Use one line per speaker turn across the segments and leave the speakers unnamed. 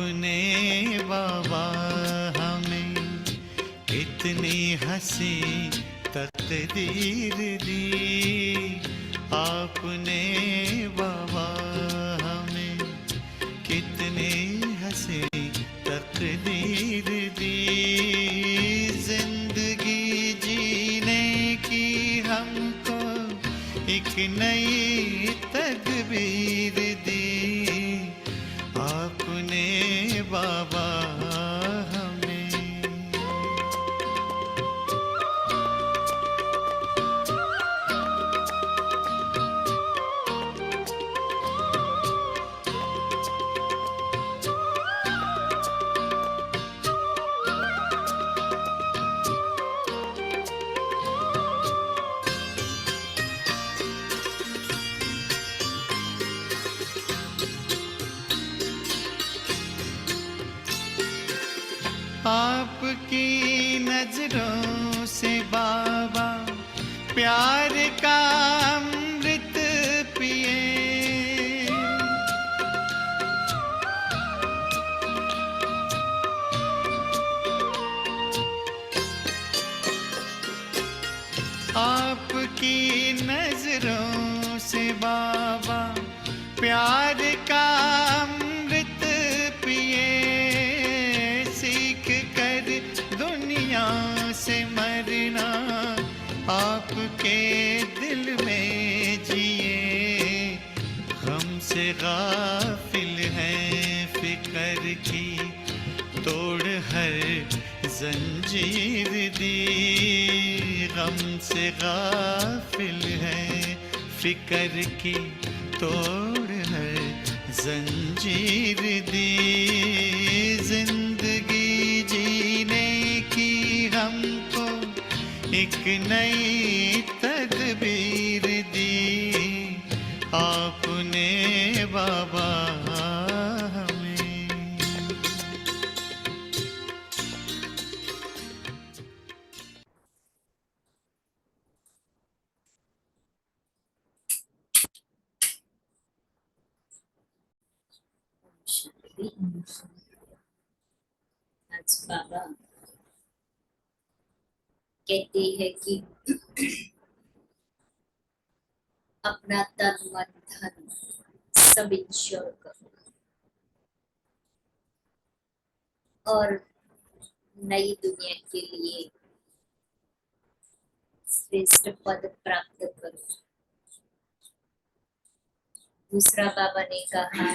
आपने बाबा हमें इतनी हंसी तकदीर दी। आपने बाबा हमें कितनी हंसी तकदीर दी। जिंदगी जीने की हमको एक नई तदबीर दी। आपने बाबा आपकी नजरों से बाबा प्यार का अमृत पिए। आपकी नजरों से बाबा प्यार का अमृत पिए। सीख कर दुनिया से मरना आपके दिल में जिए। गम से गाफिल हैं फिक्र की तोड़ हर जंजीर दी। गम से गाफिल हैं फिक्र की तोड़ हर जंजीर दी। जिंदगी जीने की हमको एक नई तदबीर दी। आपने बाबा
आज बाबा कहते हैं कि अपना तन मन धन सब इंश्योर करो और नई दुनिया के लिए श्रेष्ठ पद प्राप्त करो। दूसरा बाबा ने कहा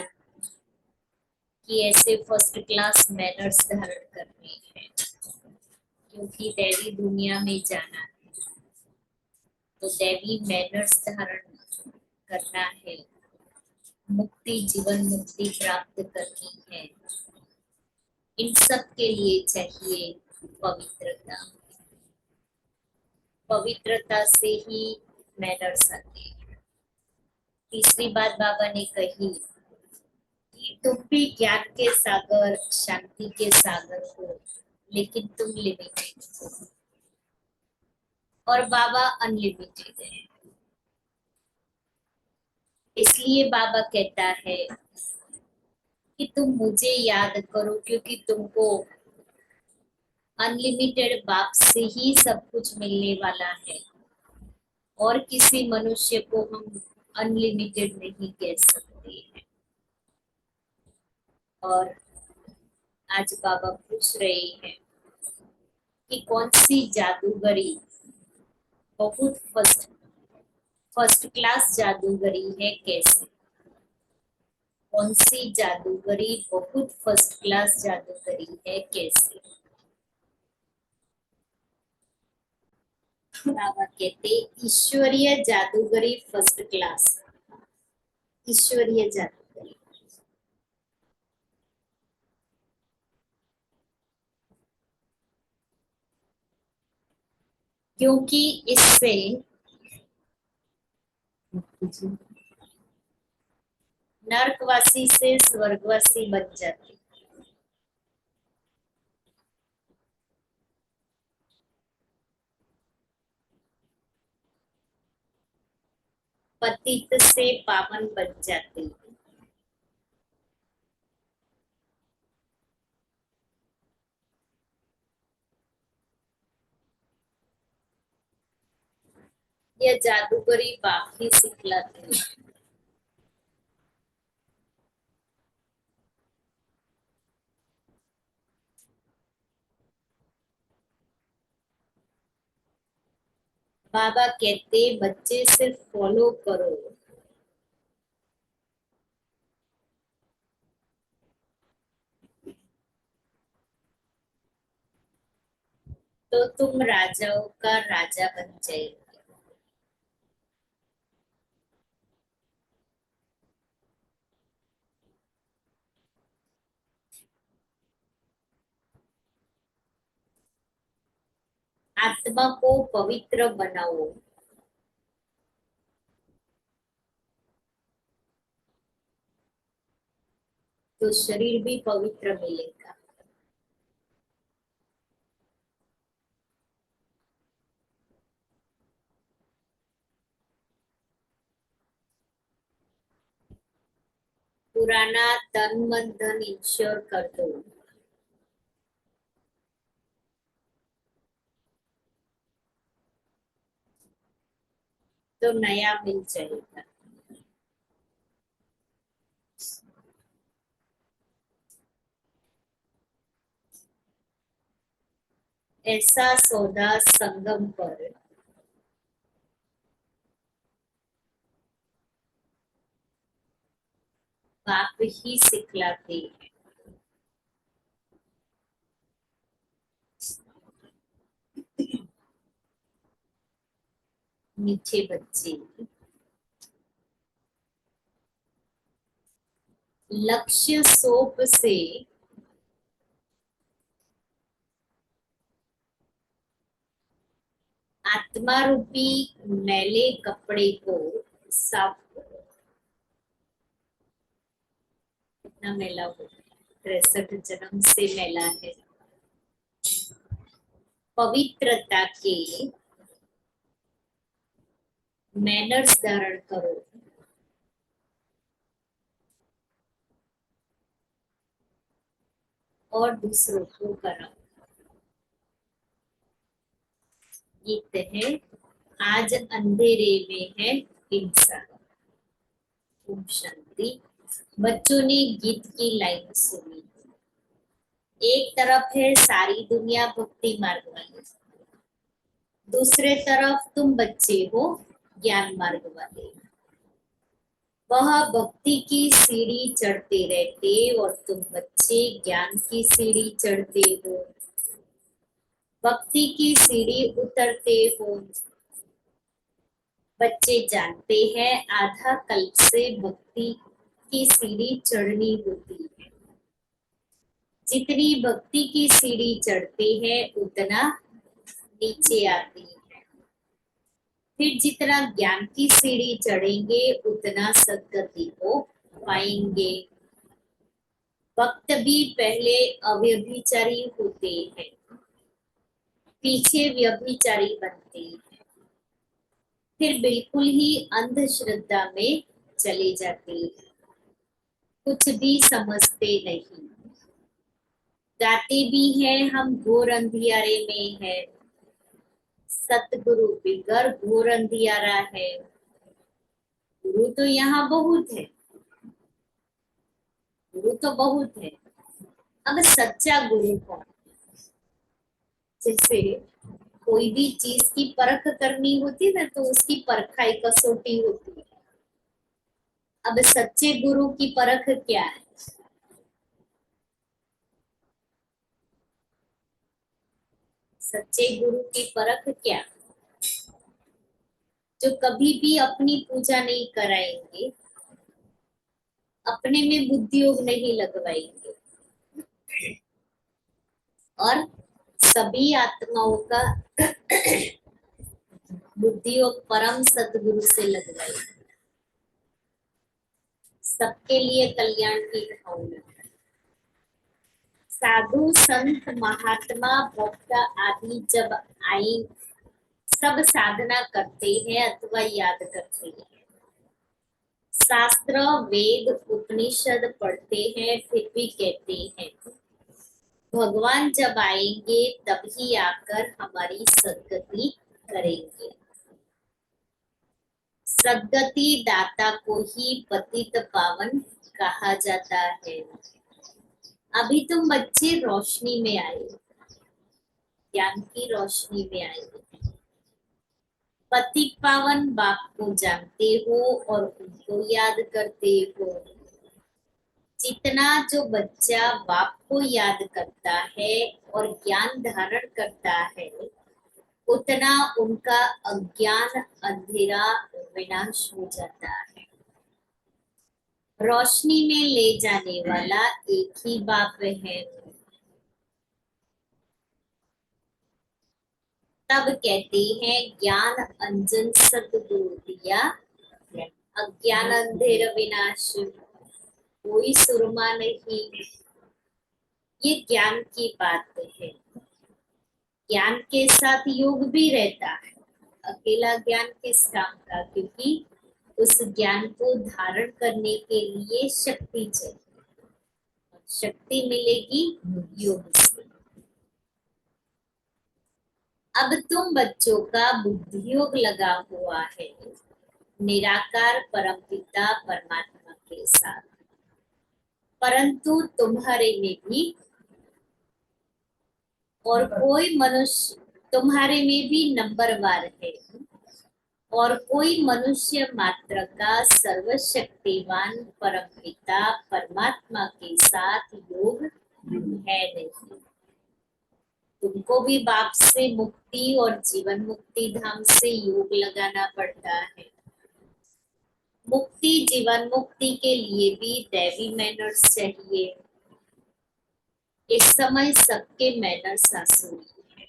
कि ऐसे फर्स्ट क्लास मैनर्स धारण करने हैं क्योंकि दैवी दुनिया में जाना है तो दैवी मैनर्स धारण करना है। मुक्ति जीवन मुक्ति प्राप्त करनी है। इन सब के लिए चाहिए पवित्रता। पवित्रता से ही मैनर्स आते हैं। तीसरी बात बाबा ने कही कि तुम भी ज्ञान के सागर शांति के सागर हो लेकिन तुम लिमिटेड हो और बाबा अनलिमिटेड है। इसलिए बाबा कहता है कि तुम मुझे याद करो क्योंकि तुमको अनलिमिटेड बाप से ही सब कुछ मिलने वाला है और किसी मनुष्य को हम अनलिमिटेड नहीं कह सकते हैं। और आज बाबा पूछ रहे हैं कि कौन सी जादूगरी बहुत फर्स्ट क्लास जादूगरी है, कैसे? कौन सी जादूगरी बहुत फर्स्ट क्लास जादूगरी है, कैसे? बाबा कहते ईश्वरीय जादूगरी फर्स्ट क्लास। ईश्वरीय जादूगरी क्योंकि इससे नरकवासी से स्वर्गवासी बन जाते। पतित से पावन बन जाते। या जादूगरी बाप ही सिखलाते हैं। बाबा कहते बच्चे सिर्फ फॉलो करो। तो तुम राजाओं का राजा बन जाएगे। आत्मा को पवित्र बनाओ। तो शरीर भी पवित्र मिलेगा। पुराना तन मन धन इंश्योर कर दो। तो नया मिल जाएगा। ऐसा सौदा संगम पर बाप ही सिखलाते हैं। मीठे बच्चे लक्ष्य सोप से आत्मा रूपी मैले कपड़े को साफ करो। कितना मैला हो गया, 63 जन्म से मैला है। पवित्रता के मैनर्स धारण करो और दूसरों को कराओ। गीत है आज अंधेरे में है इंसान। ओम शांति। बच्चों ने गीत की लाइन सुनी। एक तरफ है सारी दुनिया भक्ति मार्ग वाली, दूसरे तरफ तुम बच्चे हो ज्ञान मार्ग वाले। वह भक्ति की सीढ़ी चढ़ते रहते और तुम बच्चे ज्ञान की सीढ़ी चढ़ते हो। भक्ति की सीढ़ी उतरते हो। बच्चे जानते हैं आधा कल्प से भक्ति की सीढ़ी चढ़नी होती है। जितनी भक्ति की सीढ़ी चढ़ते हैं उतना नीचे आती है। फिर जितना ज्ञान की सीढ़ी चढ़ेंगे उतना सद्गति को पाएंगे। भक्त भी पहले अव्यभिचारी होते हैं, पीछे व्यभिचारी बनते हैं, फिर बिल्कुल ही अंधश्रद्धा में चले जाते हैं। कुछ भी समझते नहीं। गाते भी हैं हम घोर अंधियारे में है। सतगुरु बिगर घोर अंधियारा है। गुरु तो यहाँ बहुत है, गुरु तो बहुत है। अब सच्चा गुरु कौन? जैसे कोई भी चीज की परख करनी होती है ना, तो उसकी परखाई कसौटी होती है। अब सच्चे गुरु की परख क्या है? सच्चे गुरु की परख क्या? जो कभी भी अपनी पूजा नहीं कराएंगे, अपने में बुद्धि योग नहीं लगवाएंगे और सभी आत्माओं का बुद्धि योग परम सदगुरु से लगवाएंगे। सबके लिए कल्याण की भावना। साधु संत महात्मा भक्त आदि जब आए सब साधना करते हैं अथवा याद करते हैं। शास्त्र वेद उपनिषद पढ़ते हैं फिर भी कहते हैं भगवान जब आएंगे तभी आकर हमारी सद्गति करेंगे। सद्गति दाता को ही पतित पावन कहा जाता है। अभी तुम बच्चे रोशनी में आए, ज्ञान की रोशनी में आए, पतित पावन बाप को जानते हो और उनको याद करते हो। जितना जो बच्चा बाप को याद करता है और ज्ञान धारण करता है, उतना उनका अज्ञान अंधेरा विनाश हो जाता है। रोशनी में ले जाने वाला एक ही बाप है। तब कहते हैं ज्ञान अंजन सतगुरु दिया, अज्ञान अंधेर विनाश कोई सुरमा नहीं। ये ज्ञान की बात है। ज्ञान के साथ योग भी रहता है। अकेला ज्ञान किस काम का, क्योंकि उस ज्ञान को धारण करने के लिए शक्ति चाहिए। शक्ति मिलेगी योग से। अब तुम बच्चों का बुद्धि योग लगा हुआ है निराकार परमपिता परमात्मा के साथ, परंतु तुम्हारे में भी और कोई मनुष्य, तुम्हारे में भी नंबरवार है और कोई मनुष्य मात्र का सर्वशक्तिवान परमपिता परमात्मा के साथ योग है नहीं। तुमको भी बाप से मुक्ति और जीवन मुक्ति धाम से योग लगाना पड़ता है। मुक्ति जीवन मुक्ति के लिए भी दैवी मैनर्स चाहिए। इस समय सबके मैनर्स आसुरी है।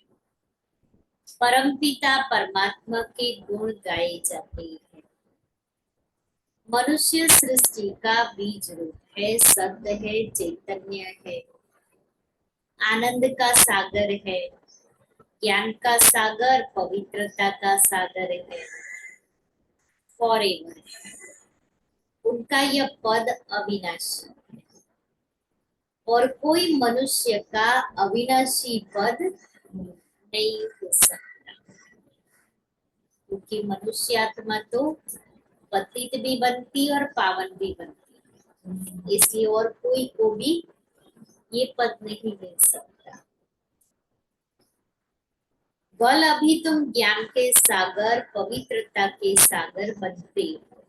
परमपिता परमात्मा के गुण गाए जाते हैं। मनुष्य सृष्टि का बीज रूप है, सत्य है, चैतन्य है, आनंद का सागर है, ज्ञान का सागर, पवित्रता का सागर है, फॉरएवर है। उनका यह पद अविनाशी है और कोई मनुष्य का अविनाशी पद नहीं हो सकता, क्योंकि मनुष्य आत्मा तो पतित भी बनती और पावन भी बनती, इसलिए और कोई को भी ये पद नहीं मिल सकता। बल अभी तुम ज्ञान के सागर, पवित्रता के सागर बनते हो,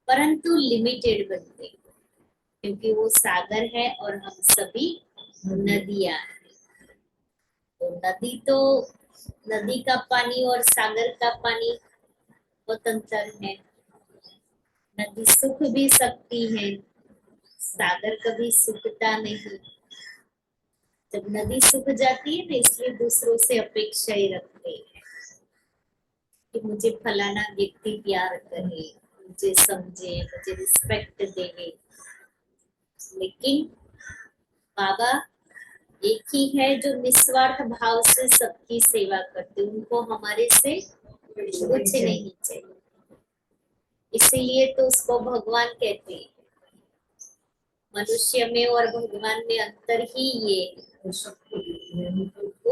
परंतु लिमिटेड बनते हो, क्योंकि वो सागर है और हम सभी नदियां हैं। तो नदी का पानी और सागर का पानी बहुत अंतर है। नदी सूख भी सकती है, सागर कभी सूखता नहीं। जब नदी सूख जाती है ना, इसलिए दूसरों से अपेक्षा ही रखते हैं कि मुझे फलाना व्यक्ति प्यार करे, मुझे समझे, मुझे रिस्पेक्ट दे। लेकिन बाबा एक ही है जो निस्वार्थ भाव से सबकी सेवा करते, उनको हमारे से कुछ नहीं चाहिए। इसीलिए तो उसको भगवान कहते हैं। मनुष्य में और भगवान में अंतर ही ये, वो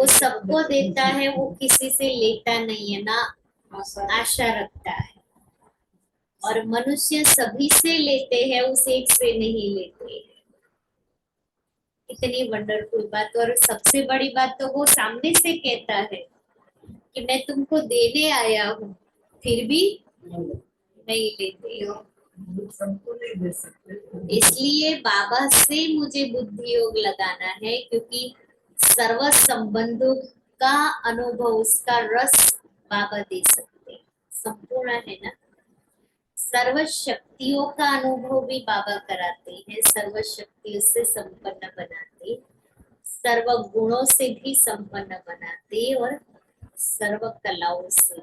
सबको देता है, वो किसी से लेता नहीं है, ना आशा रखता है। और मनुष्य सभी से लेते हैं, उस एक से नहीं लेते हैं। इतनी वंडरफुल बात। और सबसे बड़ी बात तो वो सामने से कहता है कि मैं तुमको देने आया हूँ, फिर भी नहीं लेते हो।
सबको नहीं दे सकते।
इसलिए बाबा से मुझे बुद्धि योग लगाना है, क्योंकि सर्व संबंधों का अनुभव, उसका रस बाबा दे सकते। संपूर्ण है ना। सर्व शक्तियों का अनुभव भी बाबा कराते हैं, सर्व शक्तियों से संपन्न बनाते, सर्व गुणों से भी संपन्न बनाते और सर्व कलाओं से।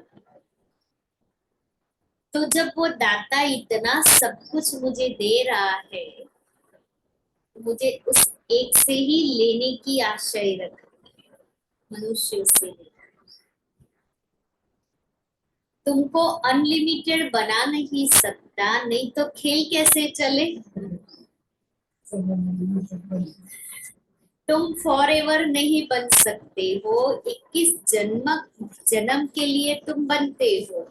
तो जब वो दाता इतना सब कुछ मुझे दे रहा है, मुझे उस एक से ही लेने की आशा ही रखनी है, मनुष्यों से लेना। तुमको अनलिमिटेड बना नहीं सकता, नहीं तो खेल कैसे चले। तुम फॉरएवर नहीं बन सकते हो, 21 जन्म के लिए तुम बनते हो।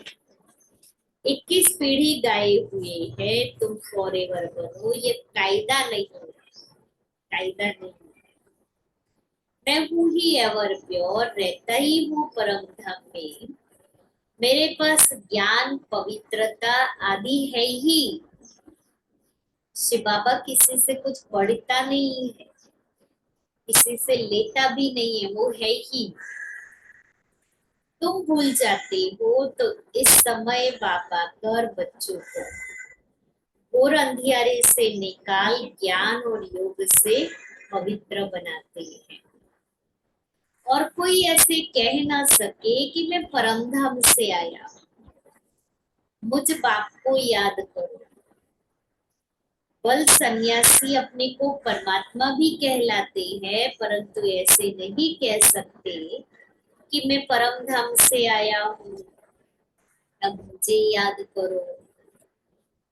21 पीढ़ी गाए हुए है तुम फॉरएवर बनो, ये कायदा नहीं है, कायदा नहीं है। मैं हूँ ही एवर प्योर, रहता ही हूँ परम धाम में, मेरे पास ज्ञान पवित्रता आदि है ही। शिव बाबा किसी से कुछ पढ़ता नहीं है, किसी से लेता भी नहीं है, वो है ही। तुम भूल जाते हो तो इस समय बाबा कर बच्चों को और अंधियारे से निकाल ज्ञान और योग से पवित्र बनाते हैं। और कोई ऐसे कह ना सके कि मैं परमधाम से आया, मुझ बाप को याद करो। बल सन्यासी अपने को परमात्मा भी कहलाते हैं, परंतु ऐसे नहीं कह सकते कि मैं परम धाम से आया हूँ, अब मुझे याद करो।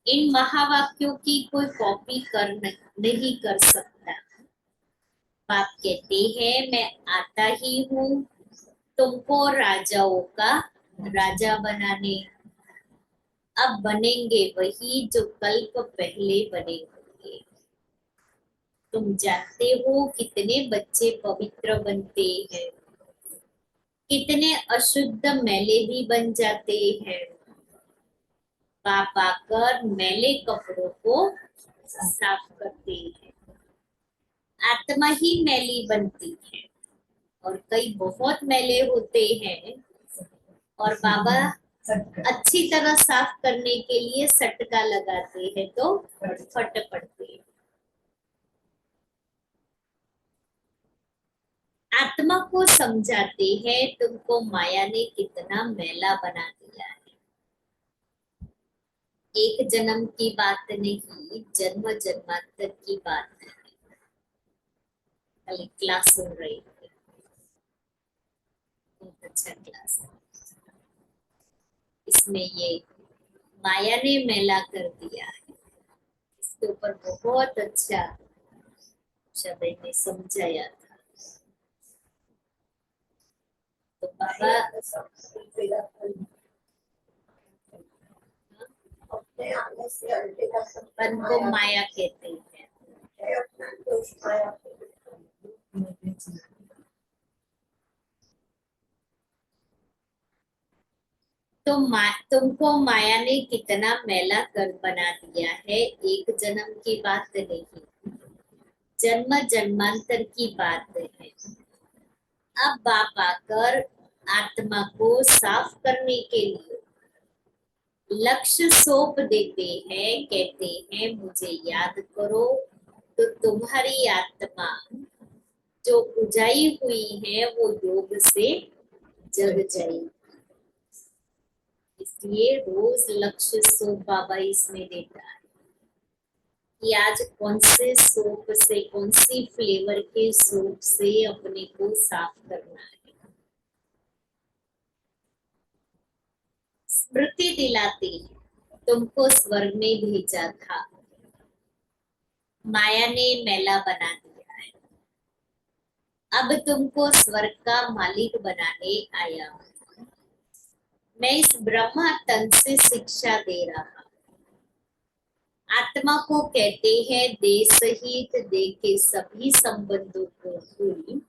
इन महावाक्यों की कोई कॉपी नहीं कर सकता। बाप कहते हैं मैं आता ही हूँ तुमको राजाओं का राजा बनाने। अब बनेंगे वही जो कल्प पहले बने होंगे। तुम जानते हो कितने बच्चे पवित्र बनते हैं, कितने अशुद्ध मैले भी बन जाते हैं। बाप आकर मैले कपड़ों को साफ करते हैं। आत्मा ही मैली बनती है और कई बहुत मैले होते हैं, और बाबा अच्छी तरह साफ करने के लिए सटका लगाते हैं तो फट पड़ते हैं। आत्मा को समझाते हैं तुमको माया ने कितना मैला बना दिया है। एक जन्म की बात नहीं, जन्म जन्मांतर की बात है। कल क्लास सुन रही थी, बहुत अच्छा क्लास है। इसमें ये माया ने मैला कर दिया है, इसके ऊपर बहुत अच्छा शब्द ने समझाया था। तो बाबा
अपने आने से अल्टेगा सब
मन को माया कहते हैं।
है, अपना दोष माया को।
तो तुमको माया ने कितना मैला कर बना दिया है। एक जन्म की बात नहीं, जन्म जन्मांतर की बात है। अब बाप आकर आत्मा को साफ करने के लिए लक्ष्य सौंप देते हैं, कहते हैं मुझे याद करो तो तुम्हारी आत्मा जो उजाई हुई है वो योग से जग जाएगी। इसलिए रोज लक्ष्य सौंप बाबा इसमें देता है कि आज कौन से सोप से, कौन सी फ्लेवर के सोप से अपने को साफ करना है। स्मृति दिलाती है तुमको स्वर्ग में भेजा था, माया ने मैला बना दिया है, अब तुमको स्वर्ग का मालिक बनाने आया हूं। मैं इस ब्रह्मा तन से शिक्षा दे रहा हूं। आत्मा को कहते हैं देश सहित दे के सभी संबंधों को भूल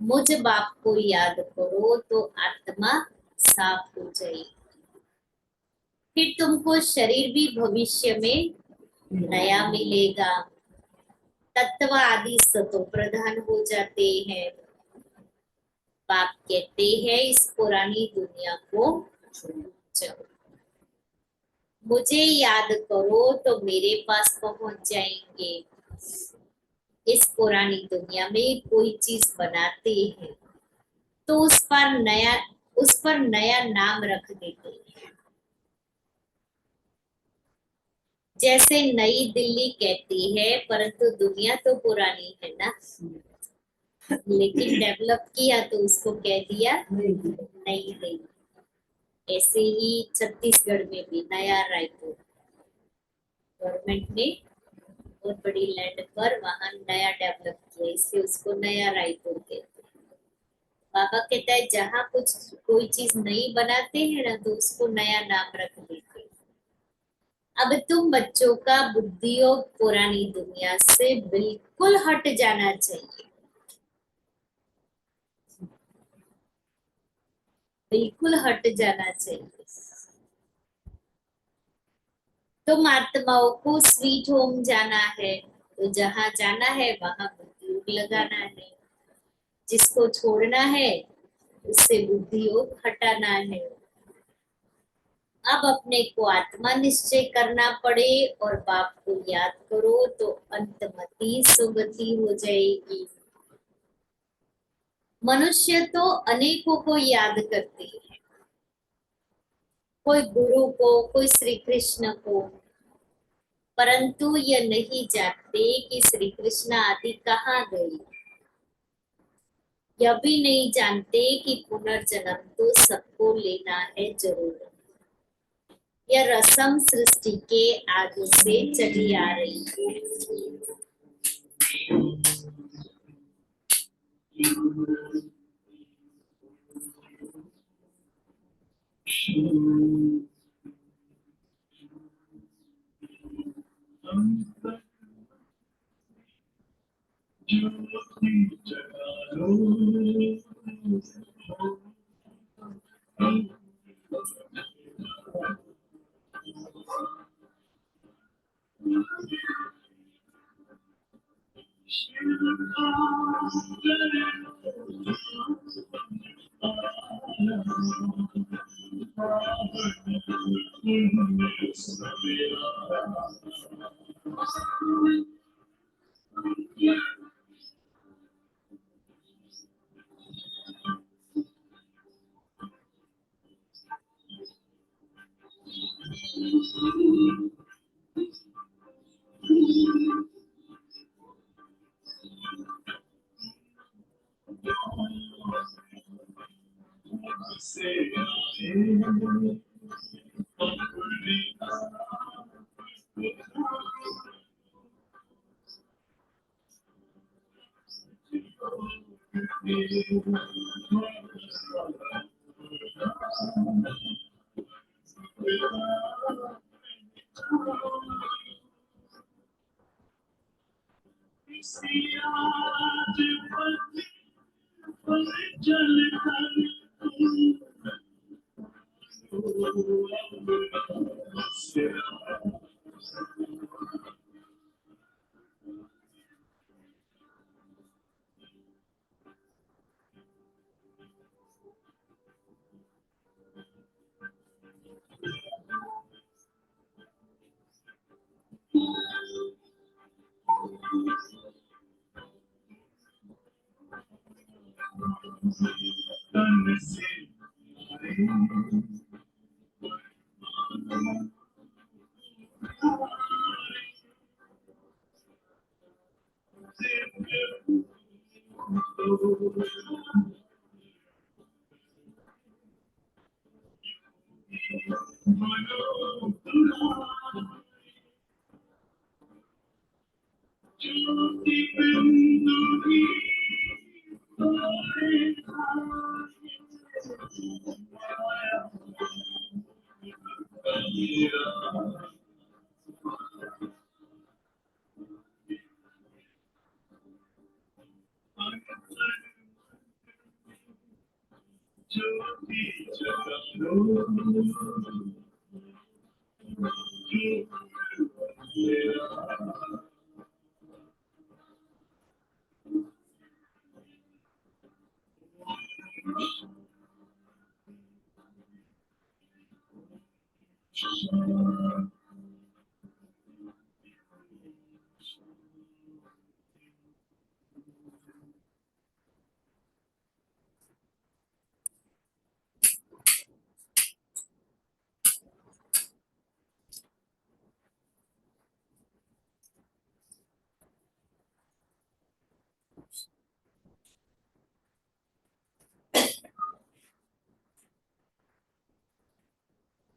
मुझ बाप को याद करो तो आत्मा साफ हो जाएगी। फिर तुमको शरीर भी भविष्य में नया मिलेगा। तत्व आदि सतो प्रधान हो जाते हैं। बाप कहते हैं इस पुरानी दुनिया को छोड़ो, मुझे याद करो तो मेरे पास पहुंच जाएंगे। इस पुरानी दुनिया में कोई चीज बनाते हैं तो उस पर नया नाम रख देते हैं। जैसे नई दिल्ली कहती है, परंतु दुनिया तो पुरानी है ना, लेकिन डेवलप किया तो उसको कह दिया नई दिल्ली। ऐसे ही छत्तीसगढ़ में भी नया रायपुर गवर्नमेंट ने बहुत बड़ी लैंड पर वहां नया डेवलप किया, इसलिए उसको नया रायपुर कहते हैं। बाबा कहता है जहाँ कुछ कोई चीज नई बनाते हैं ना तो उसको नया नाम रख देते हैं। अब तुम बच्चों का बुद्धियोग पुरानी दुनिया से बिल्कुल हट जाना चाहिए, बिल्कुल हट जाना चाहिए। तुम आत्माओं को स्वीट होम जाना है, तो जहां जाना है वहां बुद्धियोग लगाना है। जिसको छोड़ना है उससे बुद्धियोग हटाना है। अब अपने को आत्मा निश्चय करना पड़े और बाप को याद करो तो अंतमति सुगति हो जाएगी। मनुष्य तो अनेकों को याद करते हैं, कोई गुरु को, कोई श्री कृष्ण को, परंतु यह नहीं जानते कि श्री कृष्ण आदि कहाँ गए। यह भी नहीं जानते कि पुनर्जन्म तो सबको लेना है जरूर। यह रस्म सृष्टि के आगे से चली आ रही है।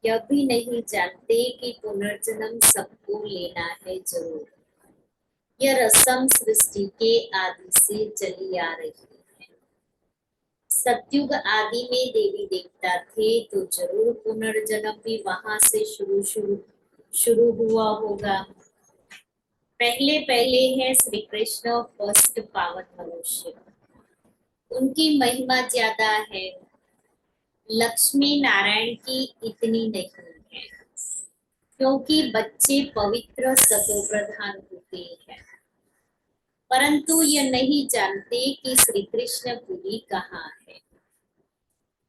यह भी नहीं जानते कि पुनर्जन्म सबको लेना है जरूर। यह रस्म सृष्टि के आदि से चली आ रही है। सतयुग आदि में देवी देवता थे तो जरूर पुनर्जन्म भी वहां से शुरू शुरू हुआ होगा। पहले पहले है श्री कृष्ण फर्स्ट पावन मनुष्य, उनकी महिमा ज्यादा है, लक्ष्मी नारायण की इतनी नहीं है, क्योंकि बच्चे पवित्र सतो प्रधान होते हैं, परंतु यह नहीं जानते कि श्री कृष्ण पुरी कहाँ है।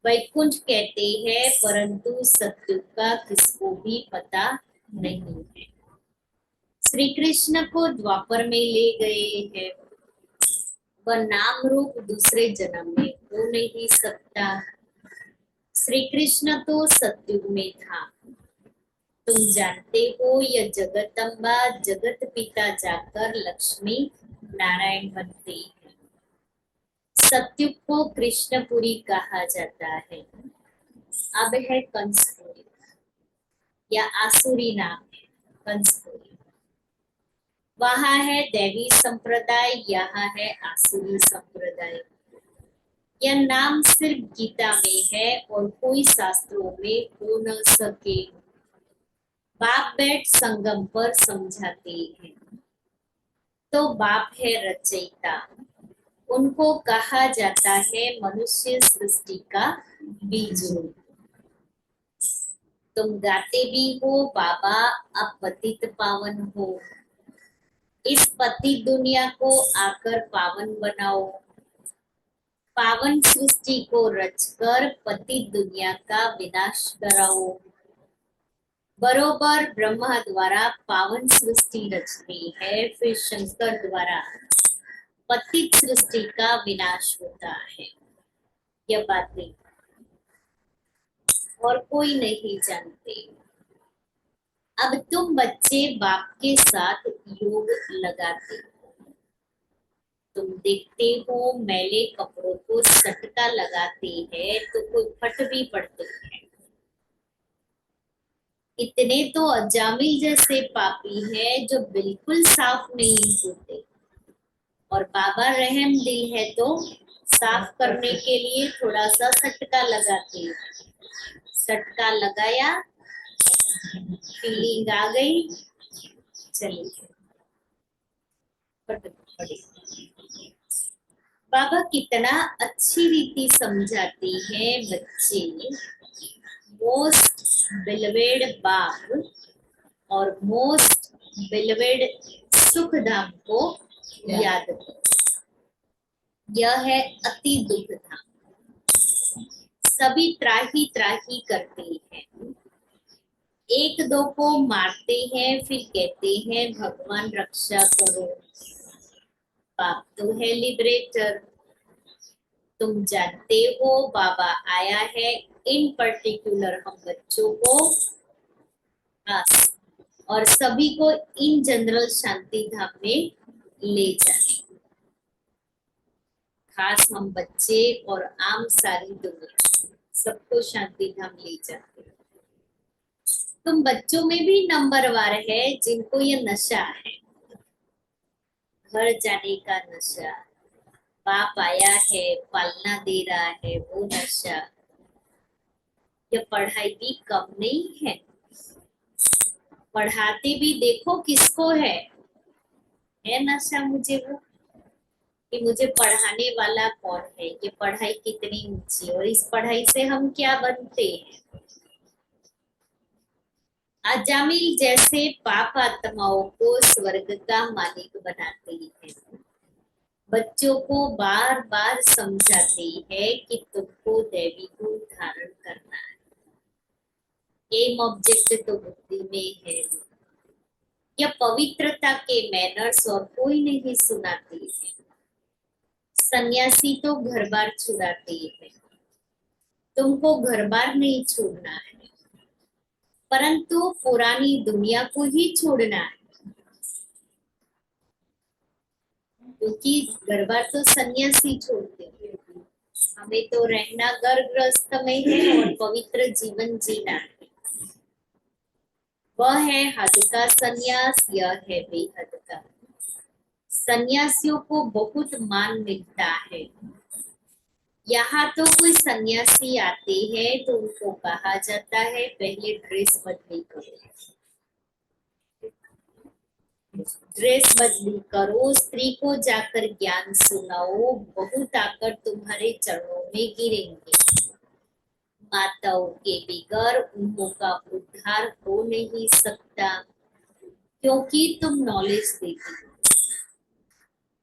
वैकुंठ कहते हैं, परंतु सत्युग का किसको भी पता नहीं है। श्री कृष्ण को द्वापर में ले गए हैं, वह नाम रूप दूसरे जन्म में हो नहीं सकता। श्री कृष्ण तो सत्युग में था। तुम जानते हो यह जगदम्बा जगत पिता जाकर लक्ष्मी नारायण बनते हैं। सत्युग को कृष्णपुरी कहा जाता है। अब है कंसपुरी या आसुरी नाम है कंसपुरी। वहाँ है दैवी संप्रदाय, यहाँ है आसुरी संप्रदाय। यह नाम सिर्फ गीता में है और कोई शास्त्रों में हो न सके। बाप बैठ संगम पर समझाते हैं, तो बाप है रचयिता, उनको कहा जाता है मनुष्य सृष्टि का बीज रूप। तुम गाते भी हो बाबा अब पतित पावन हो, इस पतित दुनिया को आकर पावन बनाओ। पावन सृष्टि को रचकर पतित दुनिया का विनाश कराओ। बरोबर ब्रह्मा द्वारा पावन सृष्टि रचती है, फिर शंकर द्वारा पतित सृष्टि का विनाश होता है। यह बातें और कोई नहीं जानते। अब तुम बच्चे बाप के साथ योग लगाते हो। तुम देखते हो मैले कपड़ों को सटका लगाते हैं तो कोई फट भी पड़ते हैं। इतने तो अजामिल जैसे पापी हैं जो बिल्कुल साफ नहीं होते, और बाबा रहम दिल है तो साफ करने के लिए थोड़ा सा सटका लगाते हैं। सटका लगाया, फीलिंग आ गई, चलिए पड़ी। बाबा कितना अच्छी रीति समझाते हैं बच्चे। मोस्ट बिलवेड बाप और मोस्ट बिलवेड सुखधाम को याद करो। यह है अति दुख धाम। सभी त्राही त्राही करते हैं, एक दो को मारते हैं, फिर कहते हैं भगवान रक्षा करो। बाप तो है लिबरेटर। तुम जानते हो बाबा आया है इन पर्टिकुलर हम बच्चों को और सभी को इन जनरल शांति धाम में ले जाने। खास हम बच्चे और आम सारी दुनिया सबको शांति धाम ले जाते हैं। तुम बच्चों में भी नंबरवार है जिनको ये नशा है, घर जाने का नशा। बाप आया है, पालना दे रहा है, वो नशा। ये पढ़ाई भी कम नहीं है। पढ़ाते भी देखो किसको है नशा मुझे वो, कि मुझे पढ़ाने वाला कौन है, ये पढ़ाई कितनी ऊंची, और इस पढ़ाई से हम क्या बनते हैं। अजामिल जैसे पाप आत्माओं को स्वर्ग का मालिक बनाते हैं। बच्चों को बार बार समझाते हैं कि तुमको दैवी को धारण करना है। एम ऑब्जेक्ट तो बुद्धि में है। यह पवित्रता के मैनर्स और कोई नहीं सुनाते हैं। सन्यासी तो घर बार छुड़ाते हैं, तुमको घर बार नहीं छोड़ना है, परंतु पुरानी दुनिया को ही छोड़ना है, क्योंकि घर बार तो सन्यासी छोड़ते हैं। हमें तो रहना घर गृहस्थ में है और पवित्र जीवन जीना है। वह है हद का सन्यास, यह है बेहद का। सन्यासियों को बहुत मान मिलता है। यहाँ तो कोई सन्यासी आते हैं तो उनको कहा जाता है पहले ड्रेस बदली करो, ड्रेस बदली करो, स्त्री को जाकर ज्ञान सुनाओ, बहुत आकर तुम्हारे चरणों में गिरेंगे। माताओं के बिगर उन्हों का उद्धार हो नहीं सकता, क्योंकि तुम नॉलेज देती हो।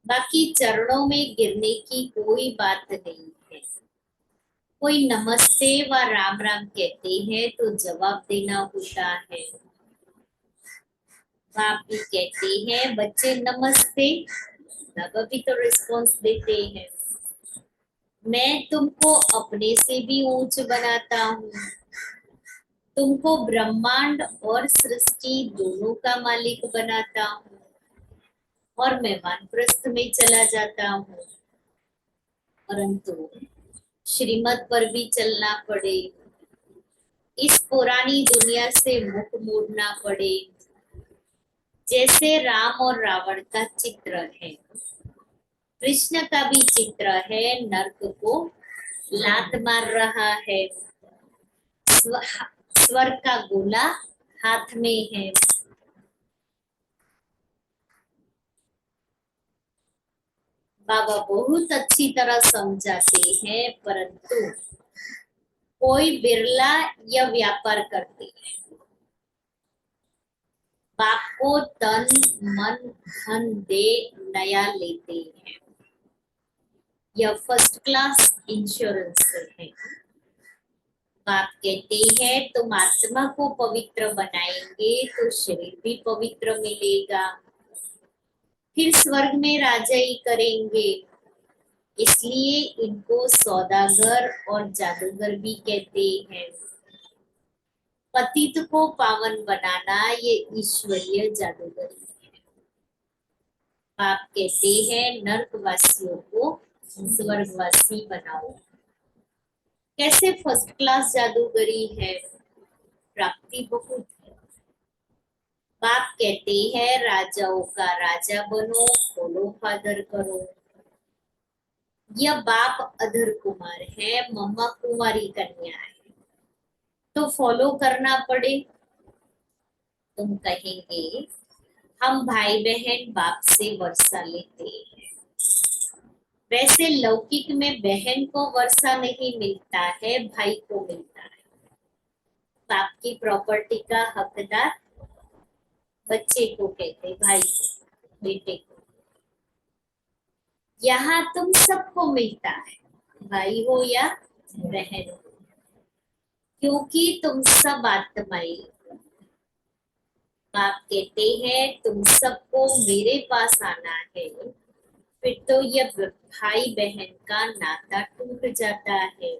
बाकी चरणों में गिरने की कोई बात नहीं है। कोई नमस्ते व राम राम कहते हैं तो जवाब देना होता है। बाप भी कहते हैं बच्चे नमस्ते, तब भी तो रिस्पॉन्स देते हैं। मैं तुमको अपने से भी ऊंच बनाता हूँ, तुमको ब्रह्मांड और सृष्टि दोनों का मालिक बनाता हूँ, और मैं वानप्रस्थ में चला जाता हूँ। परंतु श्रीमत पर भी चलना पड़े, इस पुरानी दुनिया से मुख मोड़ना पड़े। जैसे राम और रावण का चित्र है, कृष्ण का भी चित्र है, नर्क को लात मार रहा है, स्वर्ग का गोला हाथ में है। बाबा बहुत अच्छी तरह समझाते हैं, परंतु कोई बिरला यह व्यापार करते हैं। बाप को तन मन धन दे नया लेते हैं। यह फर्स्ट क्लास इंश्योरेंस है। बाप कहते हैं तुम आत्मा को पवित्र बनाएंगे तो शरीर भी पवित्र मिलेगा, फिर स्वर्ग में राजाई करेंगे। इसलिए इनको सौदागर और जादूगर भी कहते हैं। पतित को पावन बनाना ये ईश्वरीय जादूगरी है। बाप कहते हैं नर्कवासियों को स्वर्गवासी बनाओ। कैसे फर्स्ट क्लास जादूगरी है, प्राप्ति बहुत है। बाप कहते हैं राजाओं का राजा बनो, फॉलो फादर करो। यह बाप अधर कुमार है, मम्मा कुमारी कन्या है, तो फॉलो करना पड़े। तुम कहेंगे हम भाई बहन बाप से वर्षा लेते हैं। वैसे लौकिक में बहन को वर्षा नहीं मिलता है, भाई को मिलता है। बाप की प्रॉपर्टी का हकदार बच्चे को कहते, भाई को, बेटे को। यहाँ तुम सबको मिलता है, भाई हो या बहन हो, क्योंकि तुम सब आत्माएं। बाप कहते हैं तुम सबको मेरे पास आना है, फिर तो यह भाई बहन का नाता टूट जाता है।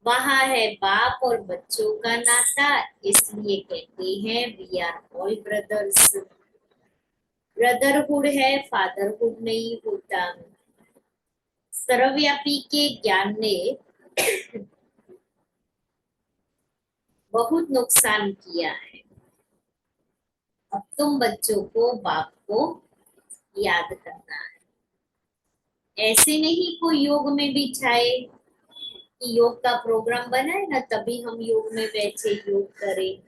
वहाँ है बाप और बच्चों का नाता, इसलिए कहते हैं we are all brothers. Brotherhood है, फादरहुड नहीं होता। सर्वव्यापी के ज्ञान ने बहुत नुकसान किया है। अब तुम बच्चों को बाप को याद करना है। ऐसे नहीं कोई योग में बिठाए कि योग का प्रोग्राम बनाए ना तभी हम योग में बैठे योग करें।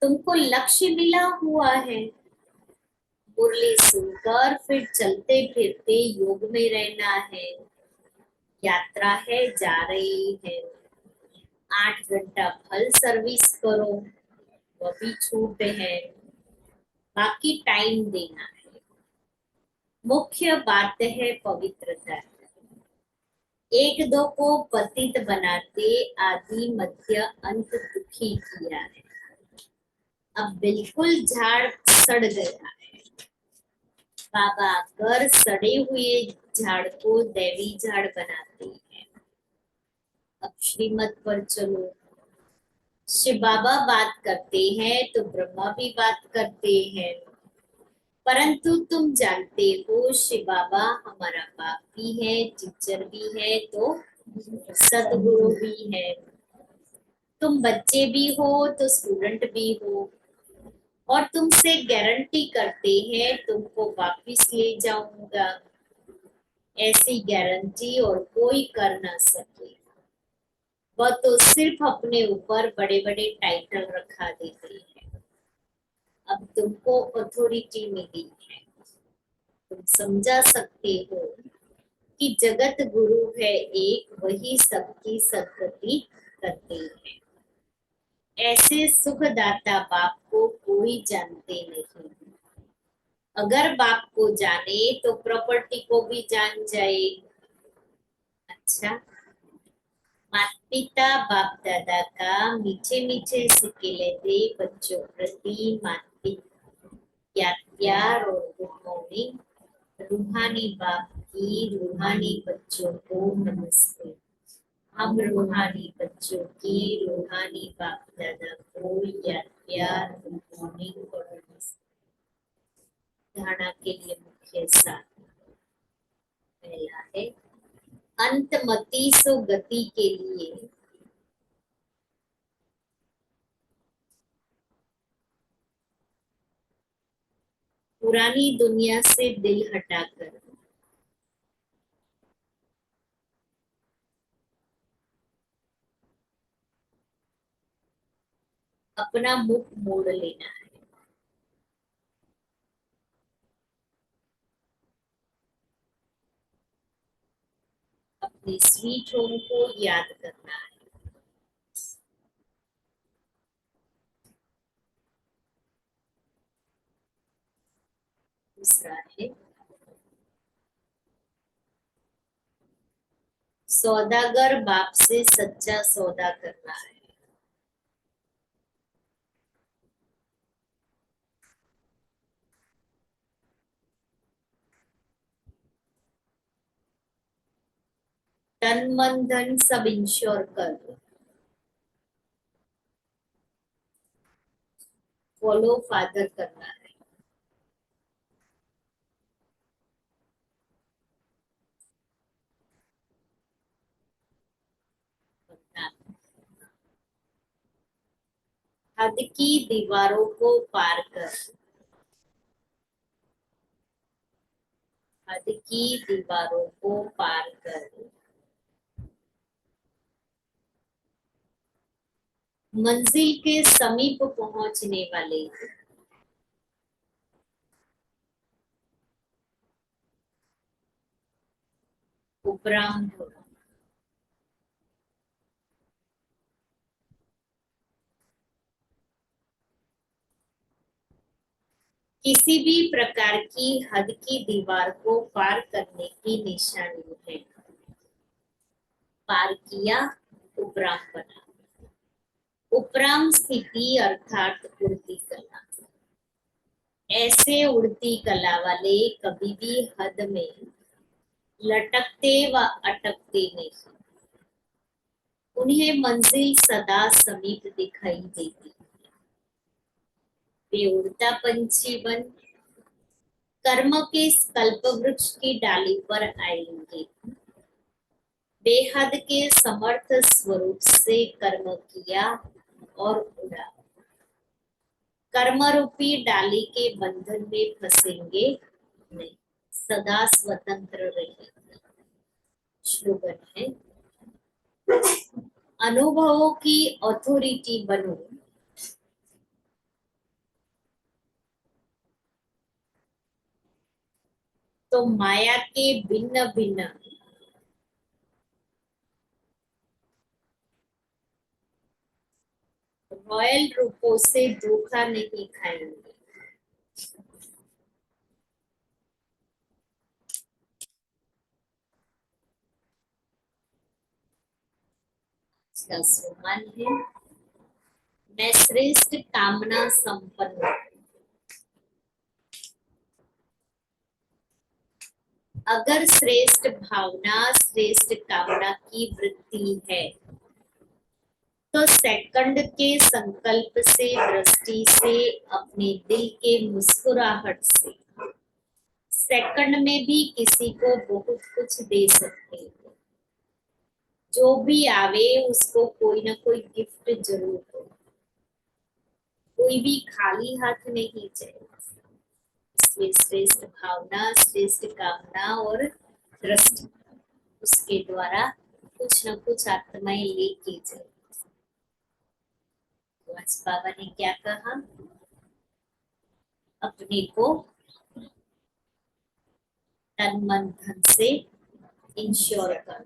तुमको लक्ष्य मिला हुआ है, मुरली सुनकर फिर चलते फिरते योग में रहना है। यात्रा है, जा रही है, 8 घंटा फल सर्विस करो, वो भी छूट है, बाकी टाइम देना है। मुख्य बात है पवित्रता। एक दो को पतित बनाते आदि मध्य अंत दुखी किया है। अब बिल्कुल झाड़ सड़ गया है। बाबा आकर सड़े हुए झाड़ को दैवी झाड़ बनाते हैं। अब श्रीमत पर चलो। शिव बाबा बात करते हैं तो ब्रह्मा भी बात करते हैं, परंतु तुम जानते हो शिव बाबा हमारा बाप भी है, टीचर भी है, तो सदगुरु भी है। तुम बच्चे भी हो तो स्टूडेंट भी हो, और तुमसे गारंटी करते हैं तुमको वापिस ले जाऊंगा। ऐसी गारंटी और कोई कर ना सके। वह तो सिर्फ अपने ऊपर बड़े बड़े टाइटल रखा देते हैं। अब तुमको अथॉरिटी मिली है, तुम समझा सकते हो कि जगत गुरु है एक, वही सबकी सद्गति करते हैं। ऐसे सुखदाता बाप को कोई जानते नहीं। अगर बाप को जाने तो प्रॉपर्टी को भी जान जाए। अच्छा, माता पिता बाप दादा का मीठे मीठे सिक्के लेते बच्चों प्रति माता पिता प्यार और गुड मॉर्निंग। रूहानी बाप की रूहानी बच्चों को नमस्ते। हम रूहानी बच्चों की रूहानी बाप दादा को याद प्यार गुड मॉर्निंग और नमस्ते। धारणा के लिए मुख्य सार पहला है अंतमति सो गति के लिए पुरानी दुनिया से दिल हटाकर अपना मुख मोड़ लेना है। अपने स्वीट होम को याद करना है। दूसरा है सौदागर बाप से सच्चा सौदा करना है। तन मन धन सब इंश्योर कर फॉलो फादर करना है। हद की दीवारों को पार कर हद की दीवारों को पार कर मंजिल के समीप पहुंचने वाले उपराम हो। किसी भी प्रकार की हद की दीवार को पार करने की निशानी है। पार किया, उपराम बना। उपराम स्थिति अर्थात उड़ती कला। ऐसे उड़ती कला वाले कभी भी हद में लटकते व अटकते नहीं। उन्हें मंजिल सदा समीप दिखाई देती। वे उड़ता पंछी बन कर्म के कल्प वृक्ष की डाली पर आएंगे। बेहद के समर्थ स्वरूप से कर्म किया और उड़ा। कर्म रूपी डाली के बंधन में फंसेंगे नहीं, सदा स्वतंत्र रहेंगे। स्लोगन है अनुभवों की अथॉरिटी बनो, तो माया के भिन्न भिन्न रॉयल रूपों से धोखा नहीं खाएंगे। इसका स्लोगन है मैं श्रेष्ठ कामना संपन्न हूं। अगर श्रेष्ठ भावना श्रेष्ठ कामना की वृत्ति है तो सेकंड के संकल्प से दृष्टि से अपने दिल के मुस्कुराहट से सेकंड में भी किसी को बहुत कुछ दे सकते हो। जो भी आवे उसको कोई ना कोई गिफ्ट जरूर दो। कोई भी खाली हाथ नहीं चाहिए। इसलिए श्रेष्ठ भावना श्रेष्ठ कामना और दृष्टि उसके द्वारा कुछ न कुछ आत्माएं लेके जाए। तो आज बाबा ने क्या कहा अपने को तन मन धन से इंश्योर कर।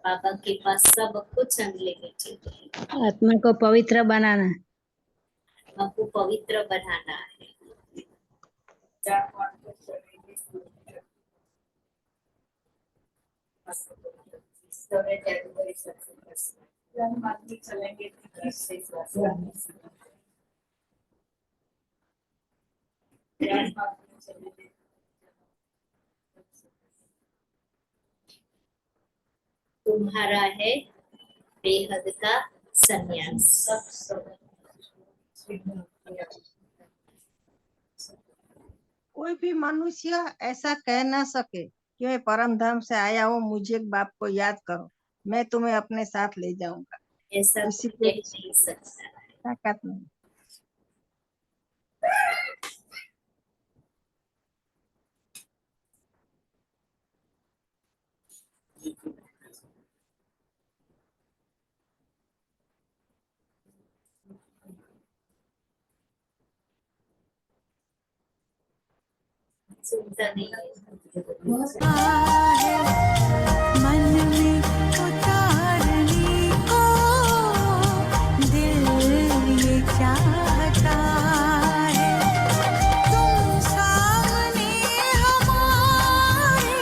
बाबा के पास सब कुछ अनलिमिटेड है।
आत्मा को पवित्र बनाना।
आत्मा को पवित्र बनाना है। तुम्हारा है बेहद का संन्यास।
कोई भी मनुष्य ऐसा कह ना सके कि मैं परम धाम से आया हूँ, मुझे बाप को याद करो, मैं तुम्हें अपने साथ ले जाऊंगा।
ऐसा
किसी
कोई
को
कह नहीं सकता है।
ताकत नहीं।
सुनता नहीं है।
मन में उतारने को दिल ये चाहता है, तुम सामने हमारे,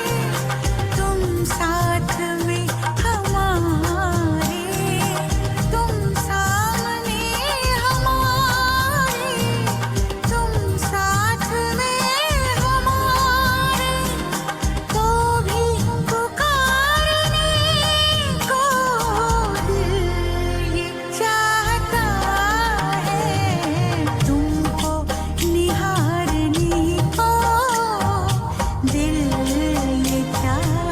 तुम साथ में हमारे, तुम सामने हमारे, तुम साथ में हमारे, तो भी पुकारने को दिल ये चाहता है, तुमको निहारने को दिल ये चाहता है।